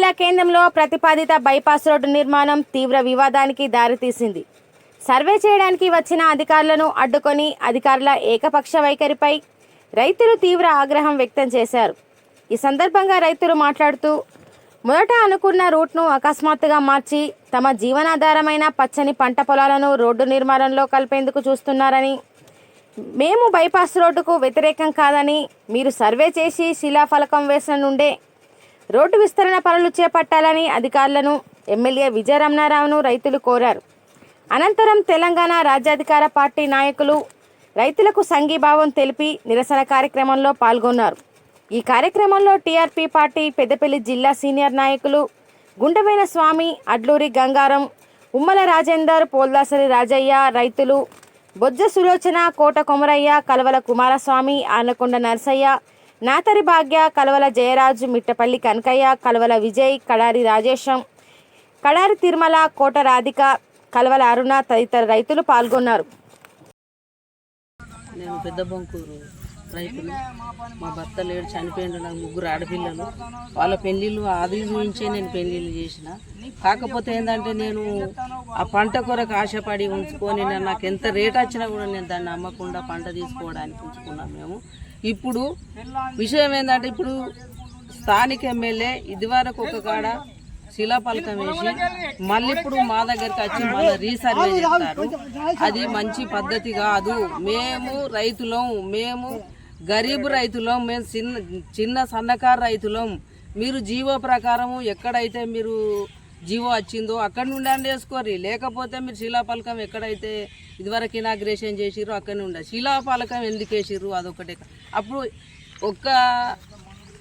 జిల్లా కేంద్రంలో ప్రతిపాదిత బైపాస్ రోడ్డు నిర్మాణం తీవ్ర వివాదానికి దారితీసింది. సర్వే చేయడానికి వచ్చిన అధికారులను అడ్డుకొని అధికారుల ఏకపక్ష వైఖరిపై రైతులు తీవ్ర ఆగ్రహం వ్యక్తం చేశారు. ఈ సందర్భంగా రైతులు మాట్లాడుతూ, మొదట అనుకున్న రూట్ను అకస్మాత్తుగా మార్చి తమ జీవనాధారమైన పచ్చని పంట పొలాలను రోడ్డు నిర్మాణంలో కలిపేందుకు చూస్తున్నారని, మేము బైపాస్ రోడ్డుకు వ్యతిరేకం కాదని, మీరు సర్వే చేసి శిలాఫలకం వేసిన నుండే రోడ్డు విస్తరణ పనులు చేపట్టాలని అధికారులను ఎమ్మెల్యే విజయరమణారావును రైతులు కోరారు. అనంతరం తెలంగాణ రాజ్యాధికార పార్టీ నాయకులు రైతులకు సంఘీభావం తెలిపి నిరసన కార్యక్రమంలో పాల్గొన్నారు. ఈ కార్యక్రమంలో టీఆర్పీ పార్టీ పెద్దపల్లి జిల్లా సీనియర్ నాయకులు గుండవేన స్వామి, అడ్లూరి గంగారం, ఉమ్మల రాజేందర్, పోల్దాసరి రాజయ్య, రైతులు బొజ్జ సులోచన, కోట కొమరయ్య, కలవల కుమారస్వామి, ఆనకొండ నర్సయ్య, నాతరి భాగ్య, కలవల జయరాజు, మిట్టపల్లి కనకయ్య, కలవల విజయ్, కడారి రాజేశం, కడారి తిరుమల, కోట రాధిక, కలవల అరుణ తదితర రైతులు పాల్గొన్నారు. నేను పెద్ద బొంకూరు రైతులు. మా భర్త లేడు, చనిపోయిండు. నాకు 3 ఆడపిల్లలు. వాళ్ళ పెళ్ళిళ్ళు అది చూపించే నేను పెళ్ళిళ్ళు చేసిన. కాకపోతే ఏంటంటే నేను ఆ పంట కొరకు ఆశపడి ఉంచుకొని నాకు ఎంత రేట్ వచ్చినా కూడా నేను దాన్ని అమ్మకుండా పంట తీసుకోవడానికి ఉంచుకున్నాను మేము. ఇప్పుడు విషయం ఏంటంటే, ఇప్పుడు స్థానిక ఎమ్మెల్యే ఇదివరకు ఒక కాడ శిలాఫలకం వేసి మళ్ళీ ఇప్పుడు మా దగ్గరికి వచ్చి మళ్ళీ రీసర్వే చేస్తారు. అది మంచి పద్ధతి కాదు. మేము రైతులం, మేము గరీబు రైతులం, మేము చిన్న సన్నకారు రైతులం. మీరు జీవో ప్రకారము ఎక్కడైతే మీరు జీవో వచ్చిందో అక్కడి నుండి వేసుకోరు. లేకపోతే మీరు శిలాఫలకం ఎక్కడైతే ఇదివరకు ఇనాగ్రేషన్ చేసిర్రో అక్కడి నుండి శిలాఫలకం ఎందుకు వేసిర్రు అదొకటే. అప్పుడు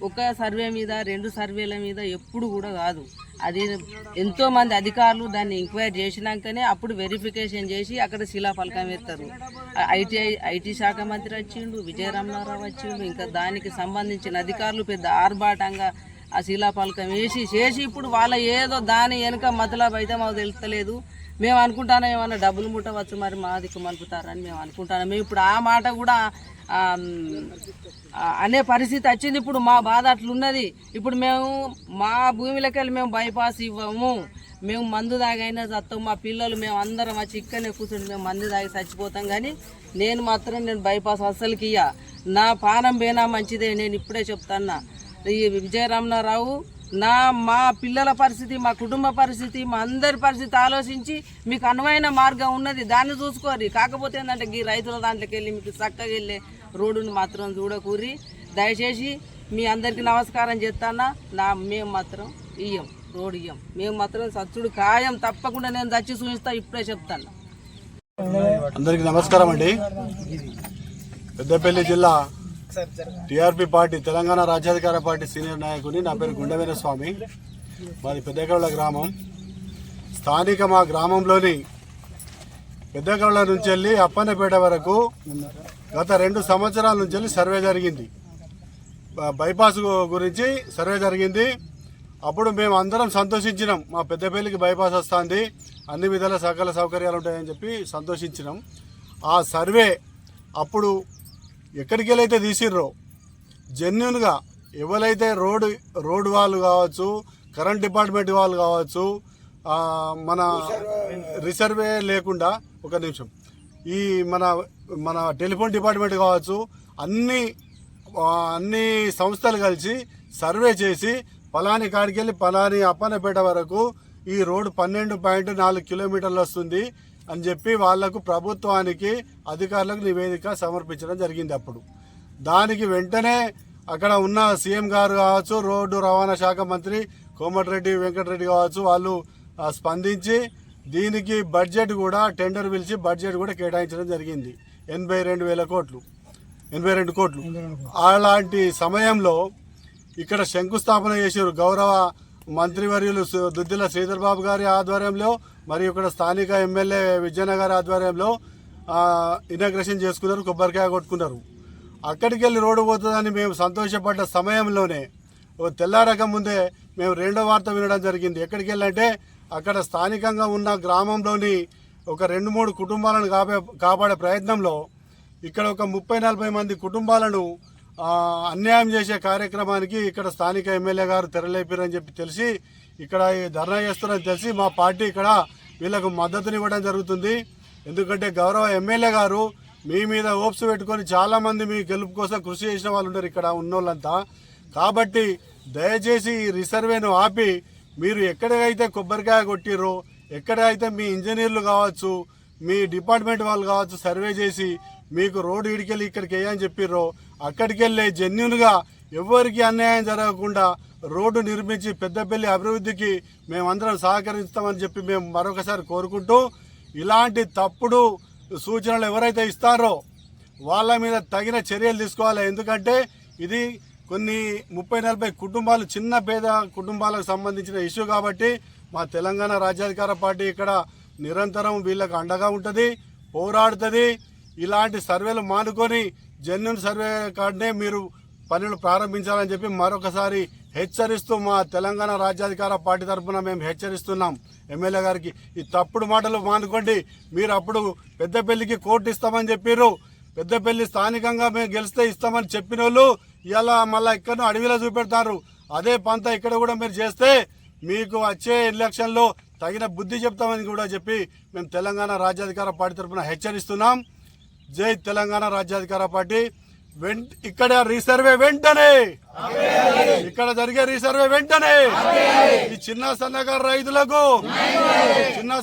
ఒక సర్వే మీద 2 సర్వేల మీద ఎప్పుడు కూడా కాదు. అది ఎంతోమంది అధికారులు దాన్ని ఎంక్వైరీ చేసినాకనే అప్పుడు వెరిఫికేషన్ చేసి అక్కడ శిలాఫలకం వేస్తారు. ఐటీ శాఖ మంత్రి వచ్చిండు, విజయరమణారావు వచ్చిండు, ఇంకా దానికి సంబంధించిన అధికారులు పెద్ద ఆర్భాటంగా ఆ శిలాఫలకం చేసి ఇప్పుడు వాళ్ళ ఏదో దాని వెనుక మతలబు అయితే మాకు తెలుస్తలేదు. మేము అనుకుంటాను ఏమన్నా డబ్బులు ముట్టవచ్చు, మరి మా దిక్కు మలుపుతారని మేము అనుకుంటాను. మేము ఇప్పుడు ఆ మాట కూడా అనే పరిస్థితి వచ్చింది. ఇప్పుడు మా బాధ అట్లున్నది. ఇప్పుడు మేము మా భూమిలోకి వెళ్ళి మేము బైపాస్ ఇవ్వము. మేము మందు దాగైనా చస్తాం. మా పిల్లలు మేము అందరం వచ్చి ఇక్కడనే కూర్చుని మేము మందు దాగి చచ్చిపోతాం. కానీ నేను బైపాస్ అస్సలకి ఇయ్య. నా పానం పోయినా మంచిదే. నేను ఇప్పుడే చెప్తాను. ఈ విజయరమణారావు మా పిల్లల పరిస్థితి, మా కుటుంబ పరిస్థితి, మా అందరి పరిస్థితి ఆలోచించి మీకు అనువైన మార్గం ఉన్నది, దాన్ని చూసుకోరు. కాకపోతే ఏంటంటే ఈ రైతుల దాంట్లోకి వెళ్ళి మీకు చక్కగా వెళ్ళే రోడ్డుని మాత్రం చూడకూరి. దయచేసి మీ అందరికీ నమస్కారం చేస్తానా. మేము మాత్రం రోడ్డు ఇయ్యం. మేము మాత్రం సచ్చుడు ఖాయం. తప్పకుండా నేను దచ్చి చూపిస్తా. ఇప్పుడే చెప్తాను. అందరికీ నమస్కారం అండి. పెద్దపల్లి జిల్లా టీఆర్పీ పార్టీ తెలంగాణ రాజ్యాధికార పార్టీ సీనియర్ నాయకుని. నా పేరు గుండవేన స్వామి. మాది పెద్దకౌళ్ళ గ్రామం. స్థానిక మా గ్రామంలోని పెద్దకౌళ్ళ నుంచి వెళ్ళి అప్పన్నపేట వరకు గత 2 సంవత్సరాల నుంచి వెళ్ళి సర్వే జరిగింది. బైపాస్ గురించి సర్వే జరిగింది. అప్పుడు మేము అందరం సంతోషించినాం. మా పెద్దపల్లికి బైపాస్ వస్తుంది, అన్ని విధాల సకల సౌకర్యాలు ఉంటాయని చెప్పి సంతోషించినాం. ఆ సర్వే అప్పుడు ఎక్కడికి వెళ్ళైతే తీసిర్రో జెన్యున్గా ఎవరైతే రోడ్డు వాళ్ళు కావచ్చు, కరెంట్ డిపార్ట్మెంట్ వాళ్ళు కావచ్చు, మన రిసర్వే లేకుండా ఒక నిమిషం ఈ మన టెలిఫోన్ డిపార్ట్మెంట్ కావచ్చు, అన్ని సంస్థలు కలిసి సర్వే చేసి పలాని కాడికి వెళ్ళి పలాని అప్పన్నపేట వరకు ఈ రోడ్డు 12.4 కిలోమీటర్లు వస్తుంది అని చెప్పి వాళ్లకు ప్రభుత్వానికి అధికారులకు నివేదిక సమర్పించడం జరిగింది. అప్పుడు దానికి వెంటనే అక్కడ ఉన్న సీఎం గారు కావచ్చు, రోడ్డు రవాణా శాఖ మంత్రి కోమటిరెడ్డి వెంకటరెడ్డి కావచ్చు, వాళ్ళు స్పందించి దీనికి బడ్జెట్ కూడా టెండర్ పిలిచి బడ్జెట్ కూడా కేటాయించడం జరిగింది. 82 కోట్లు. అలాంటి సమయంలో ఇక్కడ శంకుస్థాపన చేశారు గౌరవ మంత్రివర్యులు దుద్దిల శ్రీధర్ బాబు గారి ఆధ్వర్యంలో, మరియు ఇక్కడ స్థానిక ఎమ్మెల్యే విజయన గారి ఆధ్వర్యంలో ఇనాగ్రేషన్ చేసుకున్నారు, కొబ్బరికాయ కొట్టుకున్నారు. అక్కడికి వెళ్ళి రోడ్డు పోతుందని మేము సంతోషపడ్డ సమయంలోనే తెల్లారక ముందే మేము 2వ వార్త వినడం జరిగింది. ఎక్కడికి వెళ్ళంటే అక్కడ స్థానికంగా ఉన్న గ్రామంలోని ఒక 2-3 కుటుంబాలను కాపాడే ప్రయత్నంలో ఇక్కడ ఒక 30-40 మంది కుటుంబాలను అన్యాయం చేసే కార్యక్రమానికి ఇక్కడ స్థానిక ఎమ్మెల్యే గారు తెరలేపారని చెప్పి తెలిసి ఇక్కడ ఈ ధర్నా చేస్తున్నారని తెలిసి మా పార్టీ ఇక్కడ వీళ్ళకు మద్దతునివ్వడం జరుగుతుంది. ఎందుకంటే గౌరవ ఎమ్మెల్యే గారు మీ మీద హోప్స్ పెట్టుకొని చాలామంది మీ గెలుపు కోసం కృషి చేసిన వాళ్ళు ఉన్నారు ఇక్కడ ఉన్నోళ్ళంతా. కాబట్టి దయచేసి ఈ రిసర్వేను ఆపి మీరు ఎక్కడైతే కొబ్బరికాయ కొట్టిర్రో, ఎక్కడైతే మీ ఇంజనీర్లు కావచ్చు, మీ డిపార్ట్మెంట్ వాళ్ళు కావచ్చు సర్వే చేసి మీకు రోడ్డు ఇడికెళ్ళి ఇక్కడికి వేయని చెప్పిర్రో అక్కడికి వెళ్ళి జెన్యున్గా ఎవరికి అన్యాయం జరగకుండా రోడ్డు నిర్మించి పెద్దపల్లి అభివృద్ధికి మేమందరం సహకరిస్తామని చెప్పి మేము మరొకసారి కోరుకుంటూ, ఇలాంటి తప్పుడు సూచనలు ఎవరైతే ఇస్తారో వాళ్ళ మీద తగిన చర్యలు తీసుకోవాలి. ఎందుకంటే ఇది కొన్ని 30-40 కుటుంబాలు, చిన్న పేద కుటుంబాలకు సంబంధించిన ఇష్యూ కాబట్టి మా తెలంగాణ రాజ్యాధికార పార్టీ ఇక్కడ నిరంతరం వీళ్ళకు అండగా ఉంటుంది, పోరాడుతుంది. ఇలాంటి సర్వేలు మానుకొని జెన్యున్ సర్వే కార్డునే మీరు పనులు ప్రారంభించాలని చెప్పి మరొకసారి హెచ్చరిస్తూ మా తెలంగాణ రాజ్యాధికార పార్టీ తరఫున మేము హెచ్చరిస్తున్నాం ఎమ్మెల్యే గారికి. ఈ తప్పుడు మాటలు మానుకోండి. మీరు అప్పుడు పెద్దపల్లికి కోర్టు ఇస్తామని చెప్పారు, పెద్దపల్లి స్థానికంగా మేము గెలిస్తే ఇస్తామని చెప్పిన వాళ్ళు ఇలా మళ్ళీ ఇక్కడ అడవిలో చూపెడతారు. అదే పంత ఇక్కడ కూడా మీరు చేస్తే మీకు వచ్చే ఎలక్షన్లో తగిన బుద్ధి చెప్తామని కూడా చెప్పి మేము తెలంగాణ రాజ్యాధికార పార్టీ తరఫున హెచ్చరిస్తున్నాం. జై తెలంగాణ రాజ్యాధికార పార్టీ. ఇక్కడ రీసర్వే వెంటనే, ఇక్కడ జరిగే రీసర్వే వెంటనే ఈ చిన్న సన్నకారు రైతులకు చిన్న